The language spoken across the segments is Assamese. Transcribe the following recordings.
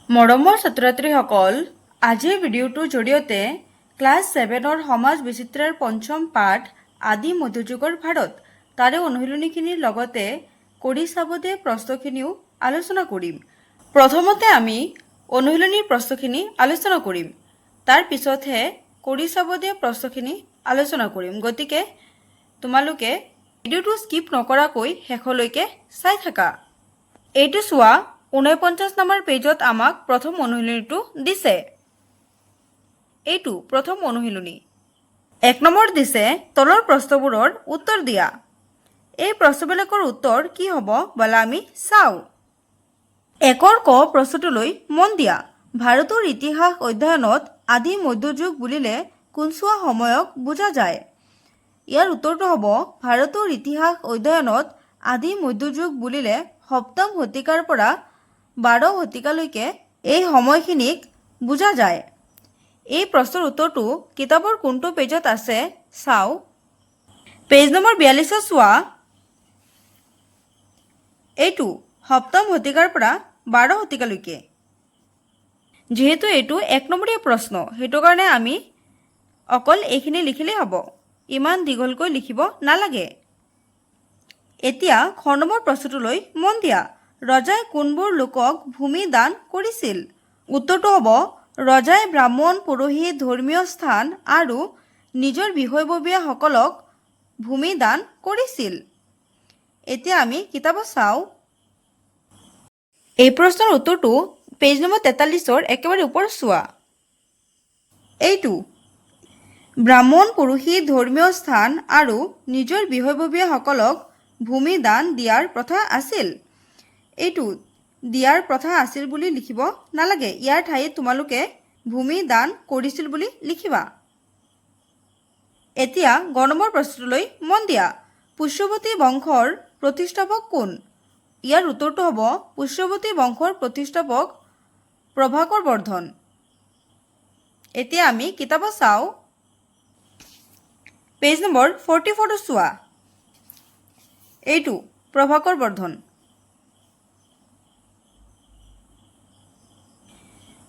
মৰমৰ ছাত্ৰ-ছাত্ৰীসকল, আজিৰ ভিডিঅ'টোৰ জৰিয়তে ক্লাছ 7ৰ সমাজ বিচিত্ৰাৰ পঞ্চম পাঠ আদি মধ্যযুগৰ ভাৰত তাৰে অনুশীলনীখিনিৰ লগতে কৰি চাব দে প্ৰশ্নখিনিও আলোচনা কৰিম। প্ৰথমতে আমি অনুশীলনীৰ প্ৰশ্নখিনি আলোচনা কৰিম, তাৰ পিছতহে কৰি চাব দে প্ৰশ্নখিনি আলোচনা কৰিম। গতিকে তোমালোকে ভিডিঅ'টো স্কিপ নকৰাকৈ শেষলৈকে চাই থাকা। এইটো চোৱা, 49 নম্বৰ পেজত আমাক প্ৰথম অনুশীলনীটো দিছে। এইটো প্ৰথম অনুশীলনী। 1 নম্বৰ দিছে তলৰ প্ৰশ্নবোৰৰ উত্তৰ দিয়া। এই প্ৰশ্নবিলাকৰ উত্তৰ কি হ'ব বলা আমি চাওঁ। 1ৰ ক প্ৰশ্নটোলৈ মন দিয়া। ভাৰতৰ ইতিহাস অধ্যয়নত আদি মধ্যযুগ বুলিলে কোনছোৱা সময়ক বুজা যায়? ইয়াৰ উত্তৰটো হ'ব ভাৰতৰ ইতিহাস অধ্যয়নত আদি মধ্যযুগ বুলিলে 7ম শতিকাৰ পৰা 12 শতিকালৈকে এই সময়খিনিক বুজা যায়। এই প্ৰশ্নৰ উত্তৰটো কিতাপৰ কোনটো পেজত আছে চাওঁ। পেজ নম্বৰ 42 চোৱা। এইটো 7ম শতিকাৰ পৰা 12 শতিকালৈকে। যিহেতু এইটো 1 নম্বৰীয়া প্ৰশ্ন, সেইটো কাৰণে আমি অকল এইখিনি লিখিলেই হ'ব, ইমান দীঘলকৈ লিখিব নালাগে। এতিয়া খ নম্বৰ প্ৰশ্নটোলৈ মন দিয়া। ৰজাই কোনবোৰ লোকক ভূমি দান কৰিছিল? উত্তৰটো হ'ব ৰজাই ব্ৰাহ্মণ, পুৰোহিত, ধৰ্মীয় স্থান আৰু নিজৰ বিষয়ববীয়াসকলক ভূমি দান কৰিছিল। এতিয়া আমি কিতাপত চাওঁ। এই প্ৰশ্নৰ উত্তৰটো পেজ নম্বৰ 43ৰ একেবাৰে ওপৰত চোৱা। এইটো ব্ৰাহ্মণ, পুৰোহিত, ধৰ্মীয় স্থান আৰু নিজৰ বিষয়ববীয়াসকলক ভূমি দান দিয়াৰ প্ৰথা আছিল। এইটো দিয়াৰ প্ৰথা আছিল বুলি লিখিব নালাগে, ইয়াৰ ঠাইত তোমালোকে ভূমি দান কৰিছিল বুলি লিখিবা। এতিয়া গ নম্বৰ প্ৰশ্নটোলৈ মন দিয়া। পুষ্যৱতী বংশৰ প্ৰতিষ্ঠাপক কোন? ইয়াৰ উত্তৰটো হ'ব পুষ্যৱতী বংশৰ প্ৰতিষ্ঠাপক প্ৰভাকৰ বৰ্ধন। এতিয়া আমি কিতাপত চাওঁ। পেজ নম্বৰ 44 চোৱা। এইটো প্ৰভাকৰ বৰ্ধন।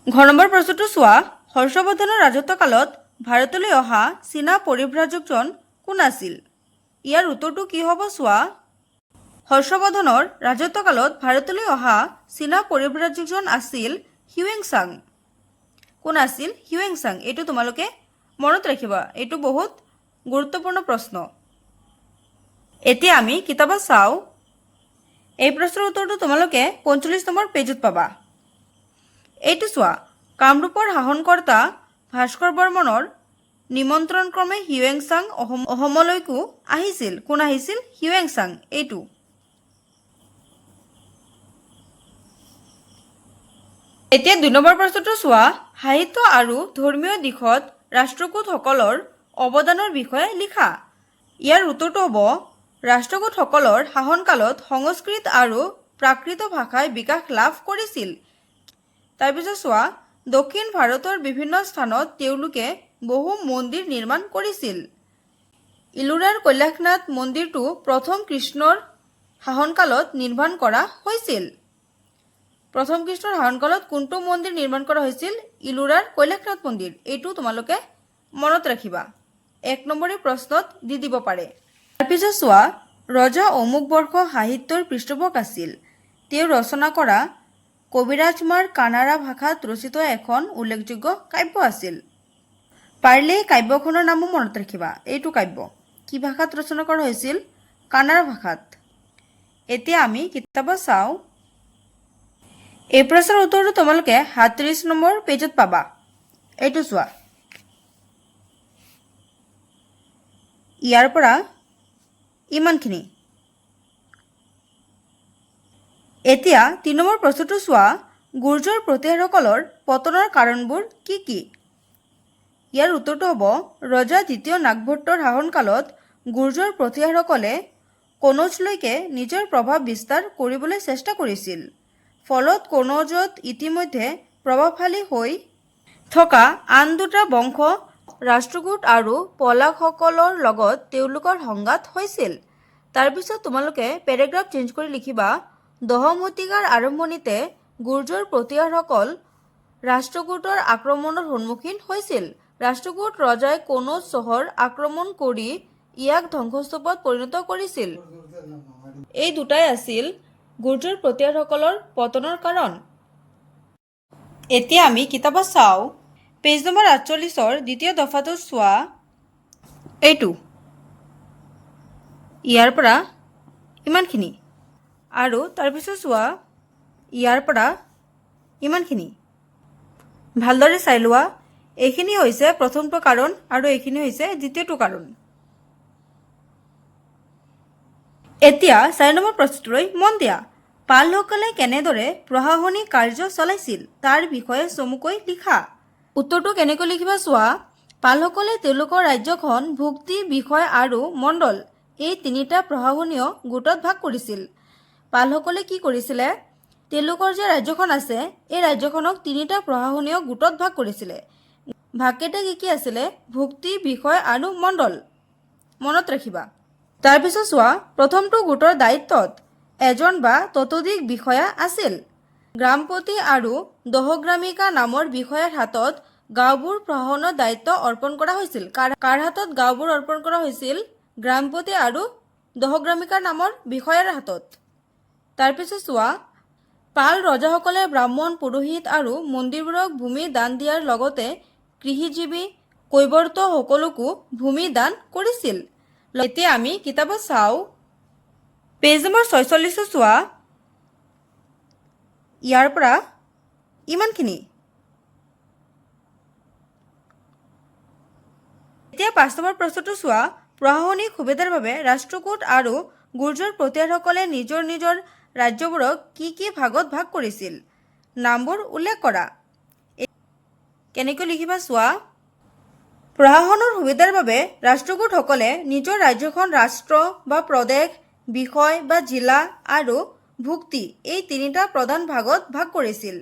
ঘ নম্বৰ প্ৰশ্নটো চোৱা। হৰ্ষবৰ্ধনৰ ৰাজত্বকালত ভাৰতলৈ অহা চীনা পৰিব্ৰাজকজন কোন আছিল? ইয়াৰ উত্তৰটো কি হ'ব চোৱা। হৰ্ষবৰ্ধনৰ ৰাজত্বকালত ভাৰতলৈ অহা চীনা পৰিব্ৰাজকজন আছিল হিউৱেনচাং। কোন আছিল? হিউৱেনচাং। এইটো তোমালোকে মনত ৰাখিবা, এইটো বহুত গুৰুত্বপূৰ্ণ প্ৰশ্ন। এতিয়া আমি কিতাপত চাওঁ। এই প্ৰশ্নৰ উত্তৰটো তোমালোকে 45 নম্বৰ পেজত পাবা। এইটো চোৱা। কামৰূপৰ শাসনকৰ্তা ভাস্কৰ বৰ্মনৰ নিমন্ত্ৰণক্ৰমে হিউৱেনচাং অসমলৈকো আহিছিল। কোন আহিছিল? হিউৱেনচাং। এইটো এতিয়া 2 নম্বৰ প্ৰশ্নটো চোৱা। সাহিত্য আৰু ধৰ্মীয় দিশত ৰাষ্ট্ৰকূটসকলৰ অৱদানৰ বিষয়ে লিখা। ইয়াৰ উত্তৰটো হ'ব ৰাষ্ট্ৰকূটসকলৰ শাসনকালত সংস্কৃত আৰু প্ৰাকৃত ভাষাই বিকাশ লাভ কৰিছিল। তাৰপিছত চোৱা। দক্ষিণ ভাৰতৰ বিভিন্ন স্থানত তেওঁলোকে বহু মন্দিৰ নিৰ্মাণ কৰিছিল। ইলোৰাৰ কৈলাশনাথ মন্দিৰটো প্ৰথম কৃষ্ণৰ শাসনকালত নিৰ্মাণ কৰা হৈছিল। প্ৰথম কৃষ্ণৰ শাসনকালত কোনটো মন্দিৰ নিৰ্মাণ কৰা হৈছিল? ইলোৰাৰ কৈলাশনাথ মন্দিৰ। এইটো তোমালোকে মনত ৰাখিবা, 1 নম্বৰী প্ৰশ্নত দি দিব পাৰে। তাৰপিছত চোৱা। ৰজা অমুক বৰ্ষ সাহিত্যৰ পৃষ্ঠপোষক আছিল। তেওঁ ৰচনা কৰা কবিৰাজমাৰ কানাড়া ভাষাত ৰচিত এখন উল্লেখযোগ্য কাব্য আছিল। পাৰিলে এই কাব্যখনৰ নামো মনত ৰাখিবা। এইটো কাব্য কি ভাষাত ৰচনা কৰা হৈছিল? কানাড়া ভাষাত। এতিয়া আমি কিতাপত চাওঁ। এই প্ৰশ্নৰ উত্তৰটো তোমালোকে 37 নম্বৰ পেজত পাবা। এইটো চোৱা। ইয়াৰ পৰা ইমানখিনি। এতিয়া 3 নম্বৰ প্ৰশ্নটো চোৱা। গুৰ্জৰ প্ৰতিহাৰসকলৰ পতনৰ কাৰণবোৰ কি কি? ইয়াৰ উত্তৰটো হ'ব ৰজা দ্বিতীয় নাগভট্টৰ শাসনকালত গুৰ্জৰ প্ৰতিহাৰসকলে কনৌজলৈকে নিজৰ প্ৰভাৱ বিস্তাৰ কৰিবলৈ চেষ্টা কৰিছিল। ফলত কনৌজত ইতিমধ্যে প্ৰভাৱশালী হৈ থকা আন দুটা বংশ ৰাষ্ট্ৰকূট আৰু পলাশসকলৰ লগত তেওঁলোকৰ সংঘাত হৈছিল। তাৰপিছত তোমালোকে পেৰেগ্ৰাফ চেঞ্জ কৰি লিখিবা 10ম শতিকাৰ আৰম্ভণিতে গুৰ্জৰ প্ৰতিহাৰসকল ৰাষ্ট্ৰকূটৰ আক্ৰমণৰ সন্মুখীন হৈছিল। ৰাষ্ট্ৰকূট ৰজাই কনৌজ চহৰ আক্ৰমণ কৰি ইয়াক ধ্বংসস্তূপত পৰিণত কৰিছিল। এই দুটাই আছিল গুৰ্জৰ প্ৰতিহাৰসকলৰ পতনৰ কাৰণ। এতিয়া আমি কিতাপত চাওঁ, পেজ নম্বৰ ৪৮ৰ দ্বিতীয় দফাটো চোৱা, এইটো ইয়াৰ পৰা ইমানখিনি, আৰু তাৰপিছত চোৱা ইয়াৰ পৰা ইমানখিনি। ভালদৰে চাই লোৱা, এইখিনি হৈছে প্ৰথমটো কাৰণ আৰু এইখিনি হৈছে দ্বিতীয়টো কাৰণ। এতিয়া ৪ নম্বৰ প্ৰশ্নটোলৈ মন দিয়া। পালসকলে কেনেদৰে প্ৰশাসনিক কাৰ্য চলাইছিল তাৰ বিষয়ে চমুকৈ লিখা। উত্তৰটো কেনেকৈ লিখিবা চোৱা। পালসকলে তেওঁলোকৰ ৰাজ্যখন ভুক্তি, বিষয় আৰু মণ্ডল এই তিনিটা প্ৰশাসনীয় গোটত ভাগ কৰিছিল। পালসকলে কি কৰিছিলে, তেওঁলোকৰ যে ৰাজ্যখন আছে এই ৰাজ্যখনক তিনিটা প্ৰশাসনীয় গোটত ভাগ কৰিছিলে। ভাগকেইটা কি কি আছিলে? ভুক্তি, বিষয় আৰু মণ্ডল। মনত ৰাখিবা। তাৰপিছত চোৱা, প্ৰথমটো গোটৰ দায়িত্বত এজন বা ততোধিক বিষয়া আছিল। গ্ৰামপতি আৰু দহগ্ৰামিকা নামৰ বিষয়াৰ হাতত গাঁওবোৰ প্ৰশাসনৰ দায়িত্ব অৰ্পণ কৰা হৈছিল। কাৰ হাতত গাঁওবোৰ অৰ্পণ কৰা হৈছিল? গ্ৰামপতি আৰু দহগ্ৰামিকা নামৰ বিষয়াৰ হাতত। তাৰপিছত চোৱা, পাল ৰজাসকলে ব্ৰাহ্মণ, পুৰোহিত আৰু মন্দিৰবোৰক ভূমি দান দিয়াৰ লগতে কৃষিজীৱী, কৈৱৰ্ত সকলোকো ভূমি দান কৰিছিল। এতিয়া আমি কিতাপত চাওঁ, পেজ নম্বৰ ৪৬ চোৱা, ইয়াৰ পৰা ইমানখিনি। এতিয়া ৫ নম্বৰ প্ৰশ্নটো চোৱা, প্ৰশাসনিক সুবিধাৰ বাবে ৰাষ্ট্ৰকূট আৰু গুৰ্জৰ প্ৰতিহাৰসকলে নিজৰ নিজৰ ৰাজ্যবোৰক কি কি ভাগত ভাগ কৰিছিল? নামবোৰ উল্লেখ কৰা। কেনেকৈ লিখিবা চোৱা। প্ৰশাসনৰ সুবিধাৰ বাবে ৰাষ্ট্ৰকূটসকলে নিজৰ ৰাজ্যখন ৰাষ্ট্ৰ বা প্ৰদেশ, বিষয় বা জিলা আৰু ভুক্তি এই তিনিটা প্ৰধান ভাগত ভাগ কৰিছিল।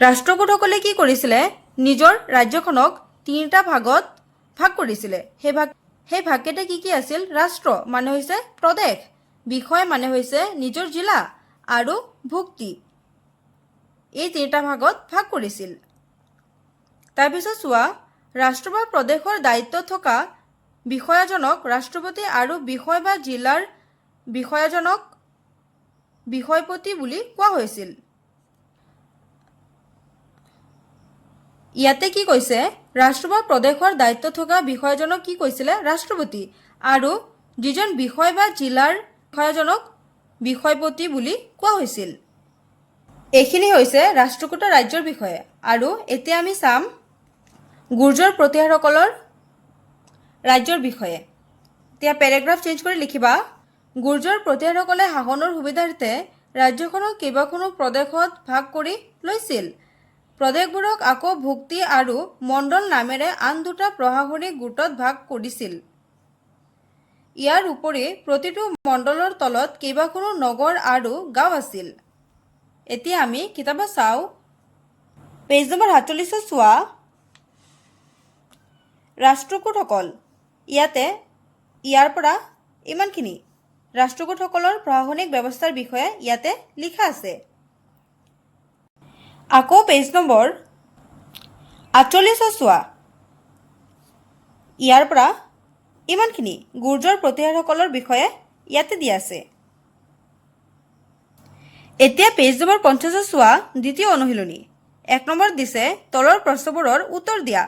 ৰাষ্ট্ৰকূটসকলে কি কৰিছিলে? নিজৰ ৰাজ্যখনক তিনিটা ভাগত ভাগ কৰিছিলে। সেই ভাগকেইটা কি কি আছিল? ৰাষ্ট্ৰ মানে হৈছে প্ৰদেশ, বিষয় মানে হৈছে নিজৰ জিলা আৰু ভুক্তি এই তিনিটা ভাগত ভাগ কৰিছিল। তাৰপিছত চোৱা, ৰাষ্ট্ৰ বা প্ৰদেশৰ দায়িত্বত থকা বিষয়াজনক ৰাষ্ট্ৰপতি আৰু বিষয় বা জিলাৰ বিষয়াজনক বিষয়পতি বুলি কোৱা হৈছিল। ইয়াতে কি কৈছে? ৰাষ্ট্ৰ বা প্ৰদেশৰ দায়িত্বত থকা বিষয়াজনক কি কৈছিলে? ৰাষ্ট্ৰপতি, আৰু যিজন বিষয় বা জিলাৰ বিষয়াজনক বিষয়পতি বুলি কোৱা হৈছিল। এইখিনি হৈছে ৰাষ্ট্ৰকূটৰ ৰাজ্যৰ বিষয়ে। আৰু এতিয়া আমি চাম গুৰ্জৰ প্ৰতিহাৰসকলৰ ৰাজ্যৰ বিষয়ে। এতিয়া পেৰেগ্ৰাফ চেঞ্জ কৰি লিখিবা। গুৰ্জৰ প্ৰতিহাৰসকলে শাসনৰ সুবিধাৰ্থে ৰাজ্যখনক কেইবাখনো প্ৰদেশত ভাগ কৰি লৈছিল। প্ৰদেশবোৰক আকৌ ভুক্তি আৰু মণ্ডল নামেৰে আন দুটা প্ৰশাসনিক গোটত ভাগ কৰিছিল। ইয়াৰ উপৰি প্ৰতিটো মণ্ডলৰ তলত কেইবাখনো নগৰ আৰু গাঁও আছিল। এতিয়া আমি কিতাপত চাওঁ, পেজ নম্বৰ ৪৭ চোৱা, ৰাষ্ট্ৰকূটসকল। ইয়াতে ইয়াৰ পৰা ইমানখিনি ৰাষ্ট্ৰকূটসকলৰ প্ৰশাসনিক ব্যৱস্থাৰ বিষয়ে ইয়াতে লিখা আছে। আকৌ পেজ নম্বৰ ৪৮ চোৱা, ইয়াৰ পৰা ইমানখিনি গুৰ্জৰ প্ৰতিহাৰসকলৰ বিষয়ে ইয়াতে দিয়া আছে। এতিয়া পেজ নম্বৰ ৫০ চোৱা, দ্বিতীয় অনুশীলনী। ১ নম্বৰত দিছে তলৰ প্ৰশ্নবোৰৰ উত্তৰ দিয়া।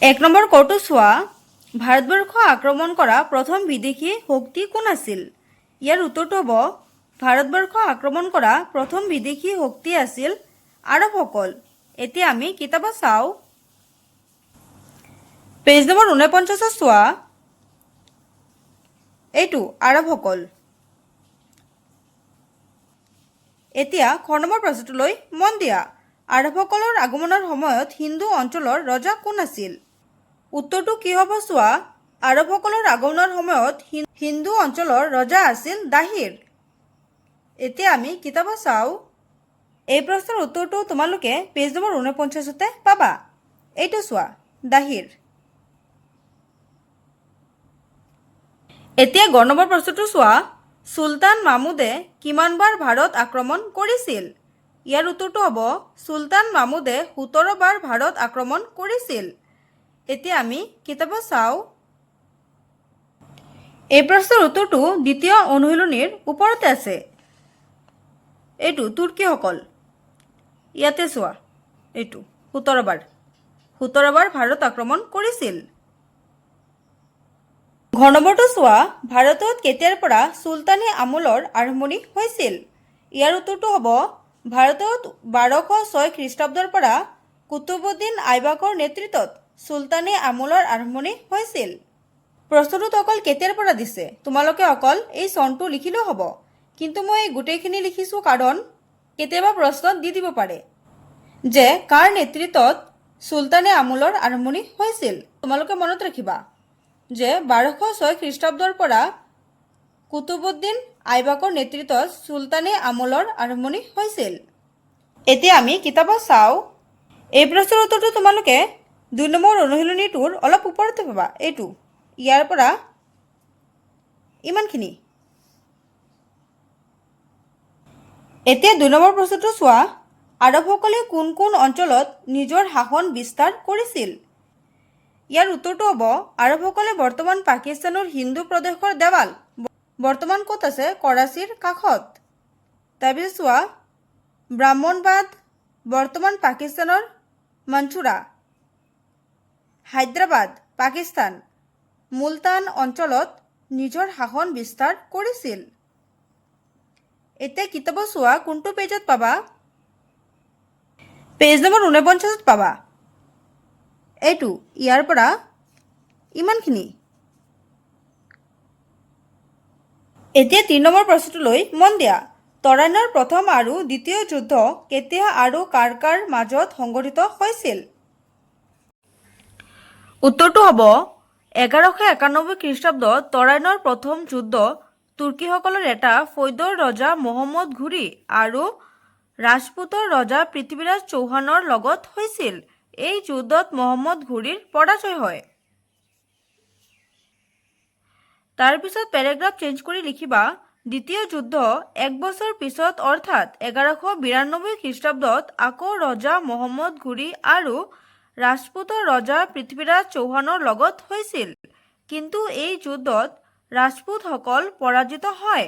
১ নম্বৰ কটো চোৱা, ভাৰতবৰ্ষ আক্ৰমণ কৰা প্ৰথম বিদেশী শক্তি কোন আছিল? ইয়াৰ উত্তৰটো হ'ব, ভাৰতবৰ্ষ আক্ৰমণ কৰা প্ৰথম বিদেশী শক্তি আছিল আৰবসকল। এতিয়া আমি কিতাপত চাওঁ, পেজ নম্বৰ ৪৯ চোৱা, এইটো আৰবসকল। এতিয়া খ নম্বৰ প্ৰশ্নটোলৈ মন দিয়া। আৰবসকলৰ আগমনৰ সময়ত হিন্দু অঞ্চলৰ ৰজা কোন আছিল? উত্তৰটো কি হ'ব চোৱা। আৰবসকলৰ আগমনৰ সময়ত হিন্দু অঞ্চলৰ ৰজা আছিল দাহিৰ। এতিয়া আমি কিতাপত চাওঁ, এই প্ৰশ্নৰ উত্তৰটো তোমালোকে পেজ নম্বৰ ৪৯তে পাবা। এইটো চোৱা, দাহিৰ। এতিয়া গ নম্বৰ প্ৰশ্নটো চোৱা, চুলতান মাহমুদে কিমানবাৰ ভাৰত আক্ৰমণ কৰিছিল? ইয়াৰ উত্তৰটো হ'ব চুলতান মাহমুদে 17 বাৰ ভাৰত আক্ৰমণ কৰিছিল। এতিয়া আমি কিতাপত চাওঁ। এই প্ৰশ্নৰ উত্তৰটো দ্বিতীয় অনুশীলনীৰ ওপৰতে আছে। এইটো তুৰ্কীসকল। ইয়াতে চোৱা, এইটো 17 বাৰ ভাৰত আক্ৰমণ কৰিছিল। ঘৰ নম্বৰটো চোৱা, ভাৰতত কেতিয়াৰ পৰা চুলতানী আমোলৰ আৰম্ভণি হৈছিল? ইয়াৰ উত্তৰটো হ'ব ভাৰতত 1206 খ্ৰীষ্টাব্দৰ পৰা কুতুবুদ্দিন আইবাকৰ নেতৃত্বত চুলতানী আমোলৰ আৰম্ভণি হৈছিল। প্ৰশ্নটোত অকল কেতিয়াৰ পৰা দিছে, তোমালোকে অকল এই চনটো লিখিলেও হ'ব, কিন্তু মই গোটেইখিনি লিখিছোঁ কাৰণ কেতিয়াবা প্ৰশ্নত দি দিব পাৰে যে কাৰ নেতৃত্বত চুলতানী আমোলৰ আৰম্ভণি হৈছিল। তোমালোকে মনত ৰাখিবা যে 1206 খ্ৰীষ্টাব্দৰ পৰা কুতুবুদ্দিন আইবাকৰ নেতৃত্বত চুলতানী আমোলৰ আৰম্ভণি হৈছিল। এতিয়া আমি কিতাপত চাওঁ। এই প্ৰশ্নৰ উত্তৰটো তোমালোকে 2 নম্বৰ অনুশীলনীটোৰ অলপ ওপৰতে পাবা। এইটো ইয়াৰ পৰা ইমানখিনি। এতিয়া 2 নম্বৰ প্ৰশ্নটো চোৱা, আৰবসকলে কোন কোন অঞ্চলত নিজৰ শাসন বিস্তাৰ কৰিছিল? ইয়াৰ উত্তৰটো হ'ব আৰবসকলে বৰ্তমান পাকিস্তানৰ হিন্দু প্ৰদেশৰ দেৱাল বৰ্তমান ক'ত আছে? কৰাচীৰ কাষত। তাৰপিছত চোৱা, ব্ৰাহ্মণবাদ বৰ্তমান পাকিস্তানৰ মানচুৰা, হায়দৰাবাদ পাকিস্তান, মুলতান অঞ্চলত নিজৰ শাসন বিস্তাৰ কৰিছিল। এতিয়া কিতাপত চোৱা, কোনটো পেজত পাবা? পেজ নম্বৰ 49ত পাবা। এইটো ইয়াৰ পৰা ইমানখিনি। এতিয়া 3 নম্বৰ প্ৰশ্নটোলৈ মন দিয়া। তৰাইনৰ প্ৰথম আৰু দ্বিতীয় যুদ্ধ কেতিয়া আৰু কাৰ কাৰ মাজত সংঘটিত হৈছিল? উত্তৰটো হ'ব 1191 খ্ৰীষ্টাব্দত তৰাইনৰ প্ৰথম যুদ্ধ তুৰ্কীসকলৰ এটা ফৈদৰ ৰজা মহম্মদ ঘুৰি আৰু ৰাজপুতৰ ৰজা পৃথ্বীৰাজ চৌহানৰ লগত হৈছিল। এই যুদ্ধত মহম্মদ ঘুৰিৰ পৰাজয় হয়। তাৰপিছত পেৰেগ্ৰাফ চেঞ্জ কৰি লিখিবা, দ্বিতীয় যুদ্ধ 1 বছৰ পিছত অৰ্থাৎ 1192 খ্ৰীষ্টাব্দত আকৌ ৰজা মহম্মদ ঘুৰি আৰু ৰাজপুতৰ ৰজা পৃথ্বীৰাজ চৌহানৰ লগত হৈছিল, কিন্তু এই যুদ্ধত ৰাজপুতসকল পৰাজিত হয়।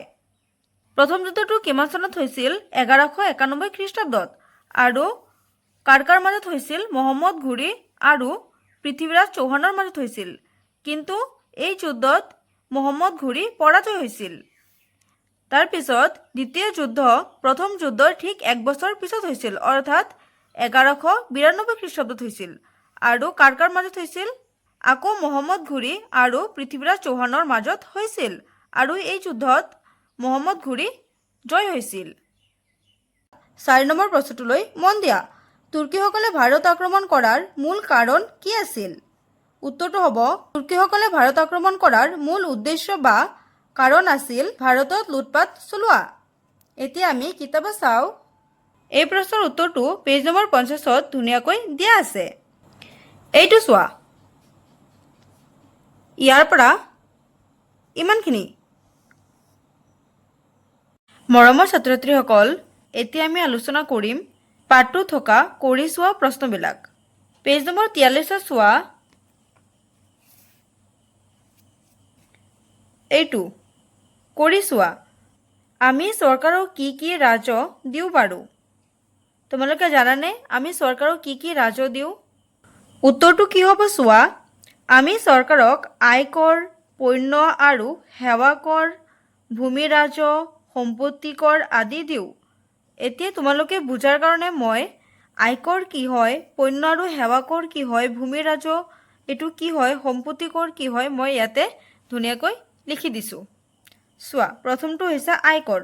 প্ৰথম যুদ্ধটো কিমান চনত হৈছিল? 1191 খ্ৰীষ্টাব্দত আৰু কাৰ কাৰ মাজত হৈছিল? মহম্মদ ঘুৰি আৰু পৃথ্বীৰাজ চৌহানৰ মাজত হৈছিল, কিন্তু এই যুদ্ধত মহম্মদ ঘুৰি পৰাজয় হৈছিল। তাৰপিছত দ্বিতীয় যুদ্ধ প্ৰথম যুদ্ধৰ ঠিক 1 বছৰ পিছত হৈছিল, অৰ্থাৎ 1192 খ্ৰীষ্টাব্দত হৈছিল আৰু কাৰ কাৰ মাজত হৈছিল? আকৌ মহম্মদ ঘুৰি আৰু পৃথ্বীৰাজ চৌহানৰ মাজত হৈছিল আৰু এই যুদ্ধত মহম্মদ ঘুৰি জয় হৈছিল। 4 নম্বৰ প্ৰশ্নটোলৈ মন দিয়া। তুৰ্কীসকলে ভাৰত আক্ৰমণ কৰাৰ মূল কাৰণ কি আছিল? উত্তৰটো হ'ব তুৰ্কীসকলে ভাৰত আক্ৰমণ কৰাৰ মূল উদ্দেশ্য বা কাৰণ আছিল ভাৰতত লুটপাট চলোৱা। এতিয়া আমি কিতাপত চাওঁ। এই প্ৰশ্নৰ উত্তৰটো পেজ নম্বৰ 50ত ধুনীয়াকৈ দিয়া আছে। এইটো চোৱা, ইয়াৰ পৰা ইমানখিনি। মৰমৰ ছাত্ৰ ছাত্ৰীসকল, এতিয়া আমি আলোচনা কৰিম পাঠটোত থকা কৰি চোৱা প্ৰশ্নবিলাক। পেজ নম্বৰ 43ত চোৱা, এইটো কৰি চোৱা, আমি চৰকাৰক কি কি ৰাজহ দিওঁ বাৰু? তোমালোকে জানানে আমি চৰকাৰক কি কি ৰাজহ দিওঁ? উত্তৰটো কি হ'ব চোৱা, আমি চৰকাৰক আয়কৰ, পণ্য আৰু সেৱা কৰ, ভূমি ৰাজহ, সম্পত্তি কৰ আদি দিওঁ। এতিয়া তোমালোকে বুজাৰ কাৰণে মই আয়কৰ কি হয়, পণ্য আৰু সেৱা কৰ কি হয়, ভূমি ৰাজহ এইটো কি হয়, সম্পত্তি কৰ কি হয়, মই ইয়াতে ধুনীয়াকৈ লিখি দিছোঁ। চোৱা, প্ৰথমটো হৈছে আয়কৰ,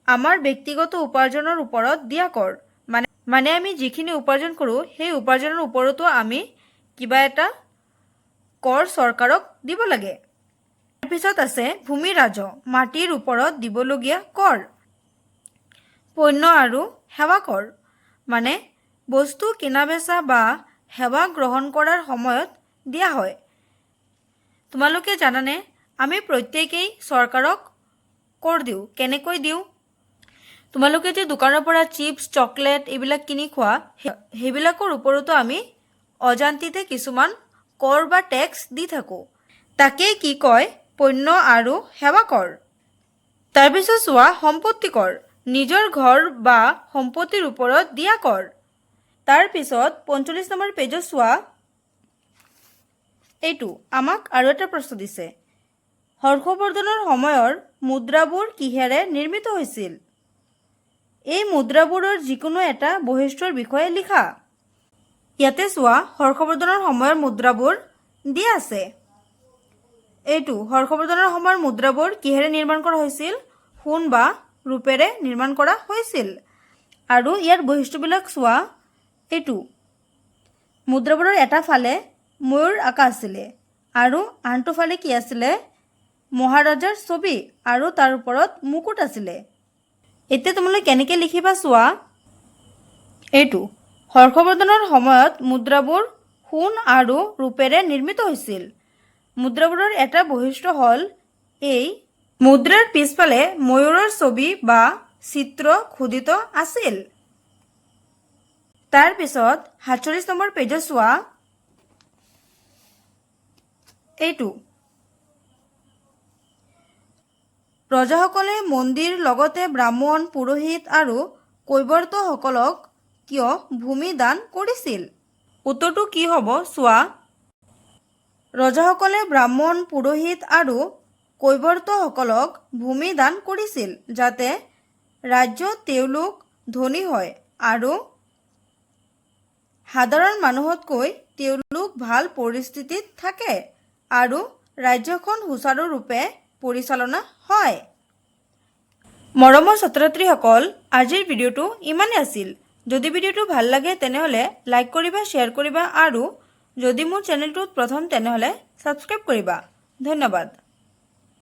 আমাৰ ব্যক্তিগত উপাৰ্জনৰ ওপৰত দিয়া কৰ, মানে আমি যিখিনি উপাৰ্জন কৰোঁ সেই উপাৰ্জনৰ ওপৰতো আমি কিবা এটা কৰ চৰকাৰক দিব লাগে। তাৰপিছত আছে ভূমি ৰাজহ, মাটিৰ ওপৰত দিবলগীয়া কৰ। পণ্য আৰু সেৱা কৰ, মানে বস্তু কিনা বেচা বা সেৱা গ্ৰহণ কৰাৰ সময়ত দিয়া হয়। তোমালোকে জানানে আমি প্ৰত্যেকেই চৰকাৰক কৰ দিওঁ। কেনেকৈ দিওঁ? তোমালোকে যে দোকানৰ পৰা চিপছ চকলেট এইবিলাক কিনি খোৱা সেইবিলাকৰ ওপৰতো আমি অজান্তিতে কিছুমান কৰ বা টেক্স দি থাকোঁ। তাকেই কি কয় পণ্য আৰু সেৱা কৰ। তাৰপিছত চোৱা সম্পত্তি কৰ, নিজৰ ঘৰ বা সম্পত্তিৰ ওপৰত দিয়া কৰ। তাৰপিছত 45 নম্বৰ পেজত চোৱা, এইটো আমাক আৰু এটা প্ৰশ্ন দিছে। হৰ্ষবৰ্ধনৰ সময়ৰ মুদ্ৰাবোৰ কিহেৰে নিৰ্মিত হৈছিল? এই মুদ্ৰাবোৰৰ যিকোনো এটা বৈশিষ্ট্যৰ বিষয়ে লিখা। ইয়াতে চোৱা হৰ্ষবৰ্ধনৰ সময়ৰ মুদ্ৰাবোৰ দিয়া আছে। এইটো হৰ্ষবৰ্ধনৰ সময়ৰ মুদ্ৰাবোৰ কিহেৰে নিৰ্মাণ কৰা হৈছিল? সোণ বা ৰূপেৰে নিৰ্মাণ কৰা হৈছিল। আৰু ইয়াৰ বৈশিষ্ট্যবিলাক চোৱা, এইটো মুদ্ৰাবোৰৰ এটা ফালে ময়ূৰ আঁকা আছিলে আৰু আনটো ফালে কি আছিলে? মহাৰাজাৰ ছবি আৰু তাৰ ওপৰত মুকুট আছিলে। এতিয়া তোমালোকে কেনেকৈ লিখিবা চোৱা, এইটো হৰ্ষবৰ্ধনৰ সময়ত মুদ্ৰাবোৰ সোণ আৰু ৰূপেৰে নিৰ্মিত হৈছিল। মুদ্ৰাবোৰৰ এটা বৈশিষ্ট্য হ'ল এই মুদ্ৰাৰ পিছফালে ময়ূৰৰ ছবি বা চিত্ৰ খোদিত আছিল। তাৰপিছত 47 নম্বৰ পেজত চোৱা, এইটো ৰজাসকলে মন্দিৰ লগতে ব্ৰাহ্মণ, পুৰোহিত আৰু কৈৱৰ্তসকলক কিয় ভূমি দান কৰিছিল? উত্তৰটো কি হ'ব চোৱা, ৰজাসকলে ব্ৰাহ্মণ, পুৰোহিত আৰু কৈৱৰ্তসকলক ভূমি দান কৰিছিল যাতে ৰাজ্যত তেওঁলোক ধনী হয় আৰু সাধাৰণ মানুহতকৈ তেওঁলোক ভাল পৰিস্থিতিত থাকে আৰু ৰাজ্যখন সুচাৰুৰূপে পৰিচালনা হয়। মৰমৰ ছাত্ৰ-ছাত্ৰীসকল, আজিৰ ভিডিঅ'টো ইমানেই আছিল। যদি ভিডিঅ'টো ভাল লাগে তেনেহ'লে লাইক কৰিবা, শ্বেয়াৰ কৰিবা আৰু যদি মোৰ চেনেলটোত প্ৰথম তেনেহ'লে ছাবস্ক্ৰাইব কৰিবা। ধন্যবাদ।